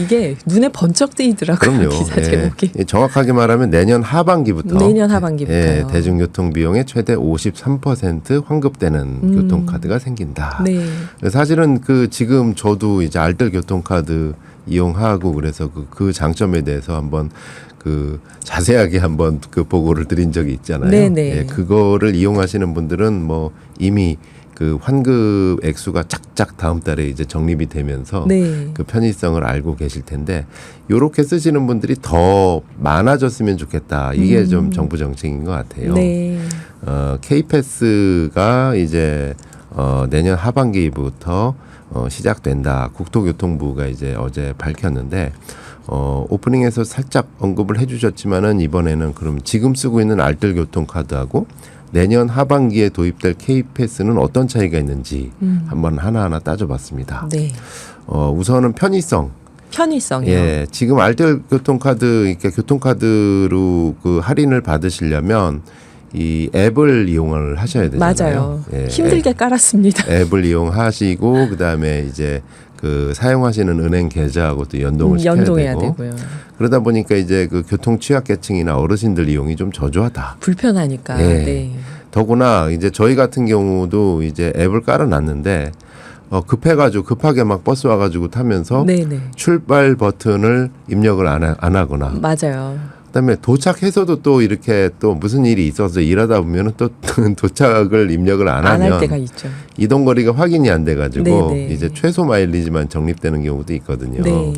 이게 눈에 번쩍 뜨이더라고요. 그럼요. 기사 제목이. 예, 정확하게 말하면 내년 하반기부터 예, 대중교통 비용의 최대 53% 환급되는 교통카드가 생긴다. 네. 사실은 그 지금 저도 이제 알뜰 교통카드 이용하고 그래서 그 장점에 대해서 한번 그 자세하게 한번 그 보고를 드린 적이 있잖아요. 예, 그거를 이용하시는 분들은 뭐 이미 그 환급 액수가 쫙쫙 다음 달에 이제 적립이 되면서 네. 그 편의성을 알고 계실 텐데 요렇게 쓰시는 분들이 더 많아졌으면 좋겠다. 이게 좀 정부 정책인 것 같아요. 네. K패스가 이제 내년 하반기부터 시작된다. 국토교통부가 이제 어제 밝혔는데 오프닝에서 살짝 언급을 해주셨지만은 이번에는 그럼 지금 쓰고 있는 알뜰 교통카드하고 내년 하반기에 도입될 K패스는 어떤 차이가 있는지 한번 하나하나 따져봤습니다. 네. 우선은 편의성이요. 예, 지금 알뜰 교통카드, 이렇게 교통카드로 그 할인을 받으시려면 이 앱을 이용을 하셔야 되잖아요. 맞아요. 예, 힘들게 깔았습니다. 앱을 이용하시고 그다음에 이제 그 사용하시는 은행 계좌하고 또 연동을 시켜야 되고 되고요. 그러다 보니까 이제 그 교통 취약계층이나 어르신들 이용이 좀 저조하다. 불편하니까. 예. 네. 더구나 이제 저희 같은 경우도 이제 앱을 깔아놨는데 급해가지고 급하게 막 버스 와가지고 타면서 네네. 출발 버튼을 입력을 안 하거나 맞아요. 그다음에 도착해서도 또 이렇게 또 무슨 일이 있어서 일하다 보면은 또 도착을 입력을 안 안 할 하면 때가 있죠. 이동 거리가 확인이 안 돼가지고 네네. 이제 최소 마일리지만 적립되는 경우도 있거든요. 네.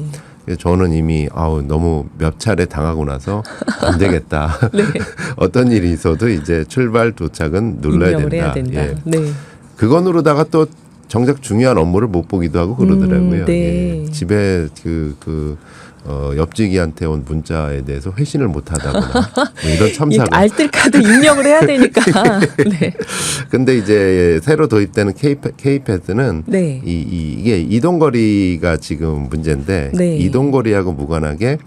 그래서 저는 이미 너무 몇 차례 당하고 나서 안 되겠다. 네. 어떤 일이 있어도 이제 출발 도착은 눌러야 입력을 된다. 해야 된다. 예. 네. 그거 누르다가 또 정작 중요한 업무를 못 보기도 하고 그러더라고요. 네. 예. 집에 옆지기한테 온 문자에 대해서 회신을 못 하다거나 뭐 이런 참사가. 알뜰 카드 입력을 해야 되니까. 네. 근데 이제 새로 도입되는 K패스는 네. 이게 이동거리가 지금 문제인데 네. 이동거리하고 무관하게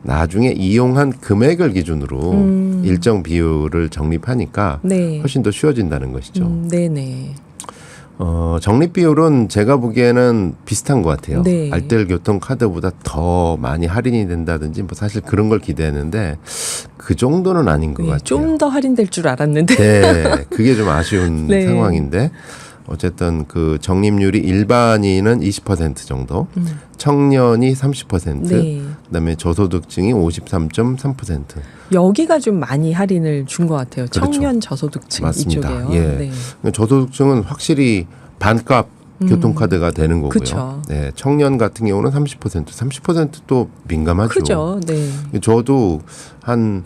나중에 이용한 금액을 기준으로 일정 비율을 적립하니까 네. 훨씬 더 쉬워진다는 것이죠. 네네. 적립 비율은 제가 보기에는 비슷한 것 같아요. 네. 알뜰 교통카드보다 더 많이 할인이 된다든지 뭐 사실 그런 걸 기대했는데 그 정도는 아닌 것 같아요. 좀 더 할인될 줄 알았는데. 네, 그게 좀 아쉬운 네. 상황인데 어쨌든 그 적립률이 일반인은 20% 정도, 청년이 30%, 네. 그다음에 저소득층이 53.3%. 여기가 좀 많이 할인을 준 것 같아요. 그렇죠. 청년 저소득층 맞습니다. 이쪽에요. 예. 네. 저소득층은 확실히 반값 교통카드가 되는 거고요. 그쵸. 네, 청년 같은 경우는 30%또 민감하죠. 크죠. 네. 저도 한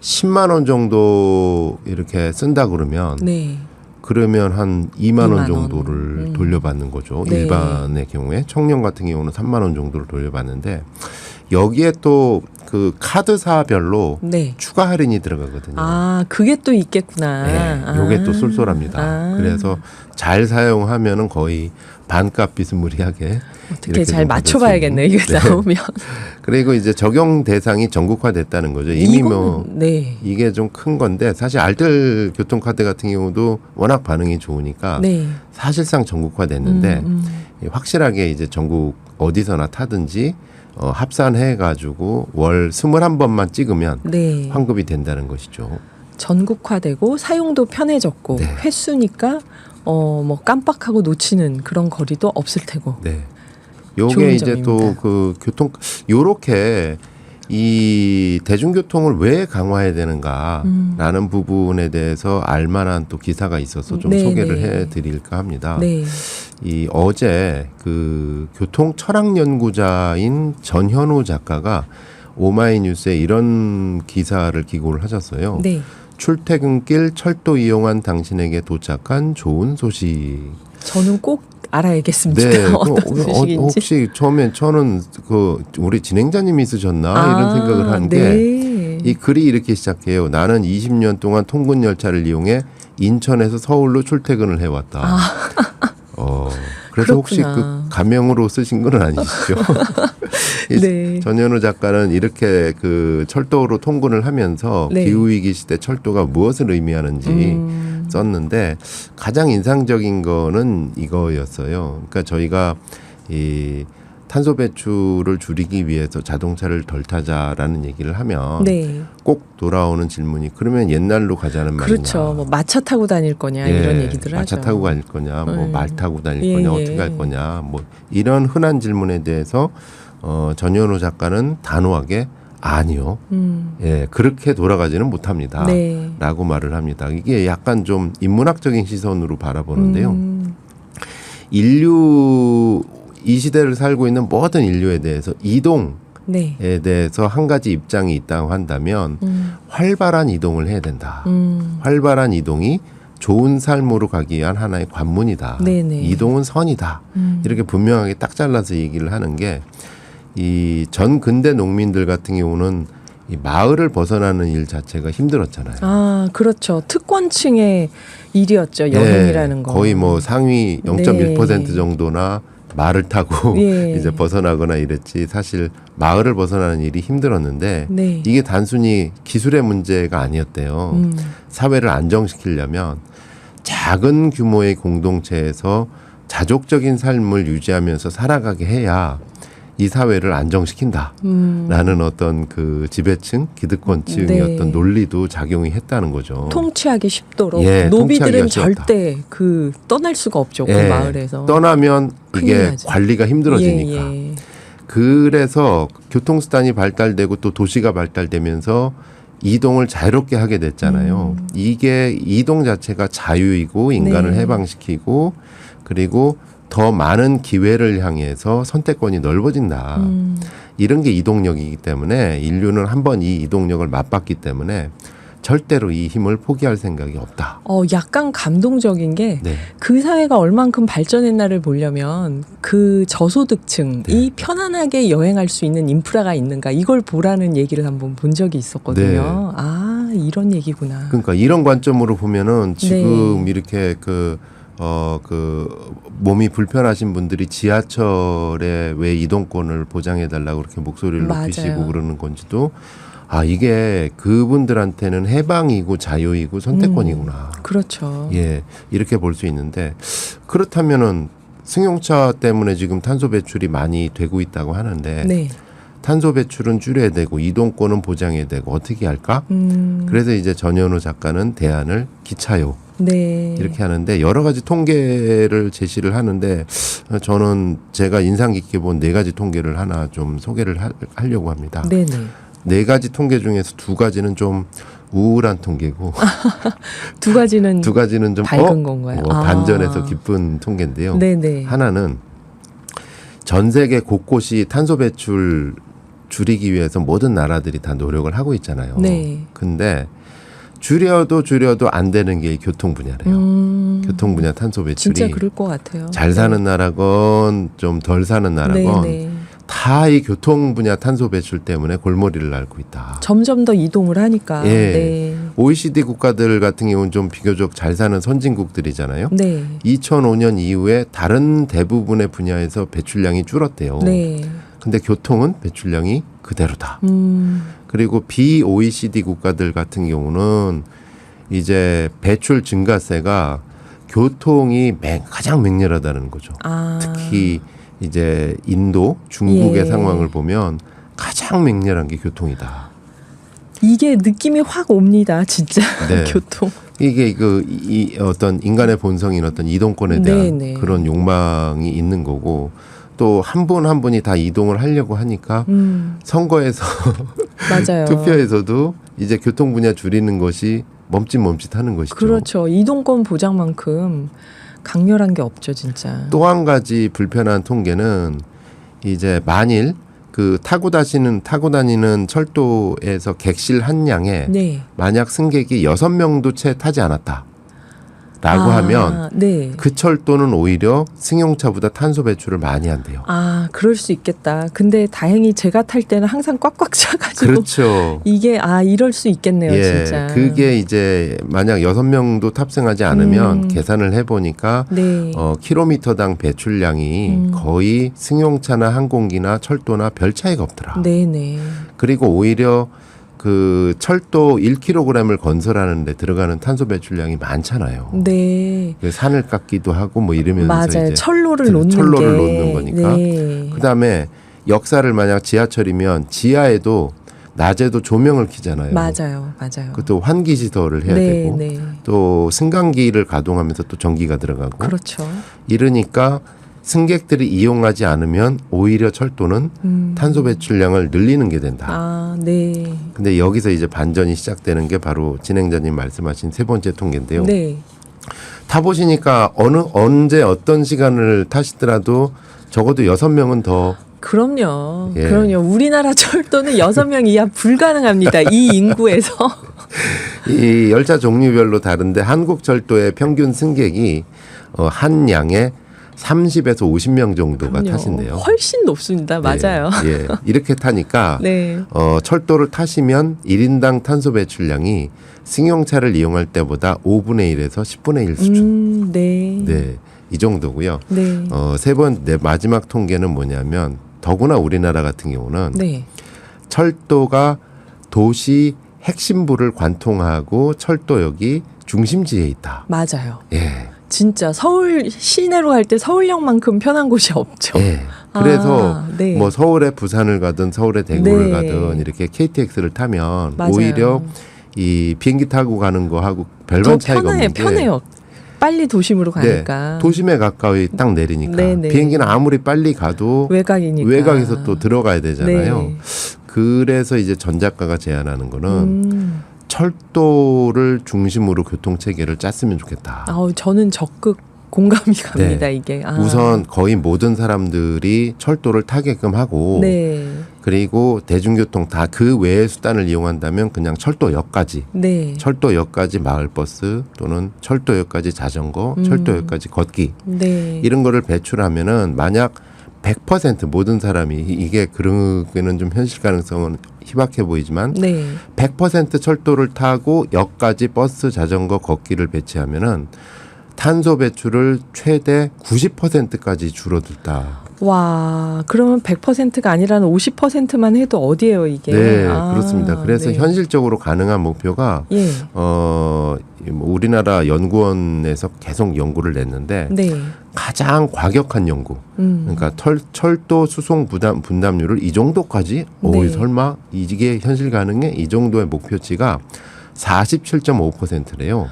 10만 원 정도 이렇게 쓴다 그러면 네. 그러면 한 2만 원 2만 정도를 돌려받는 거죠. 네. 일반의 경우에 청년 같은 경우는 3만 원 정도를 돌려받는데 여기에 또 그 카드사별로 네. 추가 할인이 들어가거든요. 아, 그게 또 있겠구나. 네, 요게 또 쏠쏠합니다. 아. 그래서 잘 사용하면은 거의 반값 비스무리하게 어떻게 이렇게 잘 좀 맞춰봐야겠네, 이게 네. 나오면. 그리고 이제 적용 대상이 전국화됐다는 거죠. 이미 뭐 네. 이게 좀 큰 건데 사실 알뜰 교통카드 같은 경우도 워낙 반응이 좋으니까 네. 사실상 전국화됐는데 확실하게 이제 전국 어디서나 타든지 합산해가지고 월 21번만 찍으면 네. 환급이 된다는 것이죠. 전국화되고 사용도 편해졌고 네. 횟수니까 뭐 깜빡하고 놓치는 그런 거리도 없을 테고. 네. 좋은 요게 이제 또 점입니다. 그 요렇게 이 대중교통을 왜 강화해야 되는가라는 부분에 대해서 알만한 또 기사가 있어서 좀 네, 소개를 네. 해드릴까 합니다. 네. 이 어제 그 교통 철학 연구자인 전현우 작가가 오마이뉴스에 이런 기사를 기고를 하셨어요. 네. 출퇴근길 철도 이용한 당신에게 도착한 좋은 소식. 저는 꼭 알아야겠습니다. 네, 어떤 소식인지. 혹시 처음엔 저는 그 우리 진행자님이 쓰셨나 이런 생각을 한 게 이 네. 글이 이렇게 시작해요. 나는 20년 동안 통근 열차를 이용해 인천에서 서울로 출퇴근을 해왔다. 그래서 혹시 그렇구나. 그 가명으로 쓰신 건 아니시죠? 네. 전현우 작가는 이렇게 그 철도로 통근을 하면서 네. 기후위기 시대 철도가 무엇을 의미하는지 썼는데 가장 인상적인 거는 이거였어요. 그러니까 저희가 이 탄소 배출을 줄이기 위해서 자동차를 덜 타자라는 얘기를 하면 네. 꼭 돌아오는 질문이 그러면 옛날로 가자는 말이냐. 그렇죠. 뭐 마차 타고 다닐 거냐 이런 얘기들을 마차 하죠. 타고 갈 거냐, 뭐 말 타고 다닐 예, 거냐, 예. 어떻게 갈 거냐, 뭐 이런 흔한 질문에 대해서 전현우 작가는 단호하게 아니요. 예, 그렇게 돌아가지는 못합니다. 네. 라고 말을 합니다. 이게 약간 좀 인문학적인 시선으로 바라보는데요. 인류 이 시대를 살고 있는 모든 인류에 대해서 이동에 네. 대해서 한 가지 입장이 있다고 한다면 활발한 이동을 해야 된다. 활발한 이동이 좋은 삶으로 가기 위한 하나의 관문이다. 네네. 이동은 선이다. 이렇게 분명하게 딱 잘라서 얘기를 하는 게 이 전 근대 농민들 같은 경우는 이 마을을 벗어나는 일 자체가 힘들었잖아요. 아, 그렇죠. 특권층의 일이었죠. 여행이라는 거. 거의 뭐 상위 0.1% 네. 정도나 말을 타고 예. 이제 벗어나거나 이랬지 사실 마을을 벗어나는 일이 힘들었는데 네. 이게 단순히 기술의 문제가 아니었대요. 사회를 안정시키려면 작은 규모의 공동체에서 자족적인 삶을 유지하면서 살아가게 해야 이 사회를 안정시킨다라는 어떤 그 지배층, 기득권층의 네. 어떤 논리도 작용이 했다는 거죠. 통치하기 쉽도록 예, 노비들은 통치하기가 쉬웠다. 절대 그 떠날 수가 없죠. 그 예, 마을에서. 떠나면 큰일 이게 나죠. 관리가 힘들어지니까. 예, 예. 그래서 교통수단이 발달되고 또 도시가 발달되면서 이동을 자유롭게 하게 됐잖아요. 이게 이동 자체가 자유이고 인간을 네. 해방시키고 그리고 더 많은 기회를 향해서 선택권이 넓어진다. 이런 게 이동력이기 때문에 인류는 한번 이 이동력을 맛봤기 때문에 절대로 이 힘을 포기할 생각이 없다. 약간 감동적인 게 네. 그 사회가 얼만큼 발전했나를 보려면 그 저소득층이 네. 편안하게 여행할 수 있는 인프라가 있는가 이걸 보라는 얘기를 한번 본 적이 있었거든요. 아, 이런 얘기구나. 그러니까 이런 관점으로 보면은 지금 네. 이렇게 그 몸이 불편하신 분들이 지하철에 왜 이동권을 보장해 달라고 그렇게 목소리를 맞아요. 높이시고 그러는 건지도 이게 그분들한테는 해방이고 자유이고 선택권이구나. 그렇죠. 예, 이렇게 볼 수 있는데 그렇다면은 승용차 때문에 지금 탄소 배출이 많이 되고 있다고 하는데 네. 탄소 배출은 줄여야 되고 이동권은 보장해야 되고 어떻게 할까? 그래서 이제 전현우 작가는 대안을 기차요. 네. 이렇게 하는데 여러 가지 통계를 제시를 하는데 저는 제가 인상 깊게 본 네 가지 통계를 하나 좀 소개를 하려고 합니다. 네네. 네 가지 통계 중에서 두 가지는 좀 우울한 통계고 두 가지는 두 가지는 좀 밝은 건가요? 반전해서 기쁜 통계인데요. 네네. 하나는 전 세계 곳곳이 탄소 배출 줄이기 위해서 모든 나라들이 다 노력을 하고 있잖아요. 네. 근데 줄여도 안 되는 게 교통 분야래요. 교통 분야 탄소 배출이 진짜 그럴 것 같아요. 잘 사는 나라건 좀 덜 사는 나라건 네네. 다 이 교통 분야 탄소 배출 때문에 골머리를 앓고 있다. 점점 더 이동을 하니까. 예. 네. OECD 국가들 같은 경우는 좀 비교적 잘 사는 선진국들이잖아요. 네. 2005년 이후에 다른 대부분의 분야에서 배출량이 줄었대요. 네. 근데 교통은 배출량이 그대로다. 음. 그리고 비OECD 국가들 같은 경우는 이제 배출 증가세가 교통이 가장 맹렬하다는 거죠. 특히 이제 인도, 중국의 예. 상황을 보면 가장 맹렬한 게 교통이다. 이게 느낌이 확 옵니다, 진짜. 네. 교통. 이게 이 어떤 인간의 본성인 어떤 이동권에 대한 네네. 그런 욕망이 있는 거고 또 한 분 한 분이 다 이동을 하려고 하니까 선거에서 맞아요. 투표에서도 이제 교통 분야 줄이는 것이 멈칫멈칫하는 것이죠. 그렇죠. 이동권 보장만큼 강렬한 게 없죠, 진짜. 또 한 가지 불편한 통계는 이제 만일 그 타고 다니는 철도에서 객실 한 량에 네. 만약 승객이 6명도 채 타지 않았다. 라고 하면 네. 그 철도는 오히려 승용차보다 탄소 배출을 많이 한대요. 그럴 수 있겠다. 근데 다행히 제가 탈 때는 항상 꽉꽉 차가지고 그렇죠. 이게 이럴 수 있겠네요, 예, 진짜. 그게 이제 만약 6명도 탑승하지 않으면 계산을 해보니까 네. 킬로미터당 배출량이 거의 승용차나 항공기나 철도나 별 차이가 없더라. 네네. 그리고 오히려 그 철도 1kg을 건설하는데 들어가는 탄소 배출량이 많잖아요. 네. 그 산을 깎기도 하고 뭐 이러면서 맞아요. 이제 철로를 놓는 철로를 게. 놓는 거니까. 네. 그다음에 역사를 만약 지하철이면 지하에도 낮에도 조명을 켜잖아요. 맞아요. 맞아요. 그것도 환기 시설을 해야 네, 되고 네. 또 승강기를 가동하면서 또 전기가 들어가고 그렇죠. 이러니까 승객들이 이용하지 않으면 오히려 철도는 탄소 배출량을 늘리는 게 된다. 아, 네. 근데 여기서 이제 반전이 시작되는 게 바로 진행자님 말씀하신 세 번째 통계인데요. 네. 타보시니까 언제 어떤 시간을 타시더라도 적어도 6명은 더 그럼요. 예. 그럼요. 우리나라 철도는 6명 이하 불가능합니다. 이 인구에서. 이 열차 종류별로 다른데 한국 철도의 평균 승객이 한 양에 30에서 50명 정도가 그럼요. 타신대요. 훨씬 높습니다. 맞아요. 예, 예. 이렇게 타니까 네. 철도를 타시면 1인당 탄소 배출량이 승용차를 이용할 때보다 5분의 1에서 10분의 1 수준. 네. 네. 이 정도고요. 네. 네 마지막 통계는 뭐냐면 더구나 우리나라 같은 경우는 네. 철도가 도시 핵심부를 관통하고 철도역이 중심지에 있다. 맞아요. 예. 진짜 서울 시내로 갈 때 서울역만큼 편한 곳이 없죠. 예. 그래서 네. 뭐 서울에 부산을 가든 서울에 대구를 네. 가든 이렇게 KTX를 타면 맞아요. 오히려 이 비행기 타고 가는 거하고 더 별반 차이가 없는 게 편해요. 빨리 도심으로 가니까. 네, 도심에 가까이 딱 내리니까 네, 네. 비행기는 아무리 빨리 가도 외곽이니까. 외곽에서 또 들어가야 되잖아요. 네. 그래서 이제 전 작가가 제안하는 거는 철도를 중심으로 교통 체계를 짰으면 좋겠다. 저는 적극 공감이 갑니다. 네. 이게. 우선 거의 모든 사람들이 철도를 타게끔 하고 네. 그리고 대중교통 다 그 외의 수단을 이용한다면 그냥 철도역까지 네. 철도역까지 마을버스 또는 철도역까지 자전거, 철도역까지 걷기 네. 이런 거를 배출하면은 만약 100% 모든 사람이 이게 그러기는 좀 현실 가능성은 희박해 보이지만 네. 100% 철도를 타고 역까지 버스, 자전거, 걷기를 배치하면은 탄소 배출을 최대 90%까지 줄어들다. 와, 그러면 100%가 아니라는 50%만 해도 어디예요, 이게? 네, 그렇습니다. 그래서 네. 현실적으로 가능한 목표가 예. 뭐 우리나라 연구원에서 계속 연구를 냈는데 네. 가장 과격한 연구. 그러니까 철도 수송 분담률을 이 정도까지? 네. 설마 이게 현실 가능해? 이 정도의 목표치가 47.5%래요.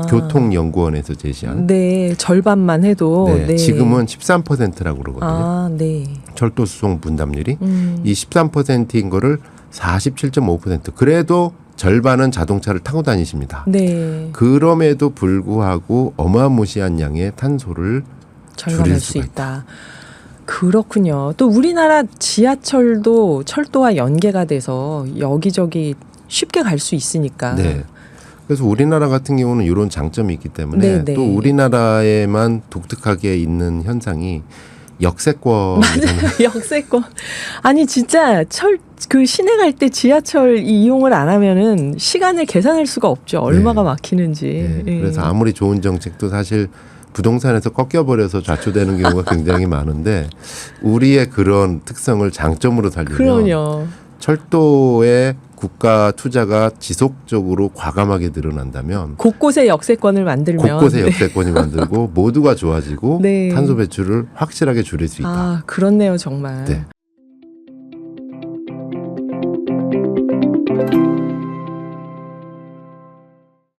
교통연구원에서 제시한. 네, 절반만 해도. 네, 네. 지금은 13%라고 그러거든요. 네. 철도 수송 분담률이. 이 13%인 거를 47.5%. 그래도 절반은 자동차를 타고 다니십니다. 네. 그럼에도 불구하고 어마무시한 양의 탄소를 절감할 줄일 수 수가 있다. 그렇군요. 또 우리나라 지하철도 철도와 연계가 돼서 여기저기 쉽게 갈 수 있으니까. 네. 그래서 우리나라 같은 경우는 이런 장점이 있기 때문에 네, 네. 또 우리나라에만 독특하게 있는 현상이 역세권. 역세권. 아니 진짜 그 시내 갈 때 지하철 이용을 안 하면은 시간을 계산할 수가 없죠. 얼마가 네. 막히는지. 네. 예. 그래서 아무리 좋은 정책도 사실 부동산에서 꺾여버려서 좌초되는 경우가 굉장히 많은데 우리의 그런 특성을 장점으로 살리면 그럼요. 철도의 국가 투자가 지속적으로 과감하게 늘어난다면 곳곳에 역세권을 만들면 곳곳에 역세권이 만들고 모두가 좋아지고 네. 탄소 배출을 확실하게 줄일 수 있다. 그렇네요, 정말. 네.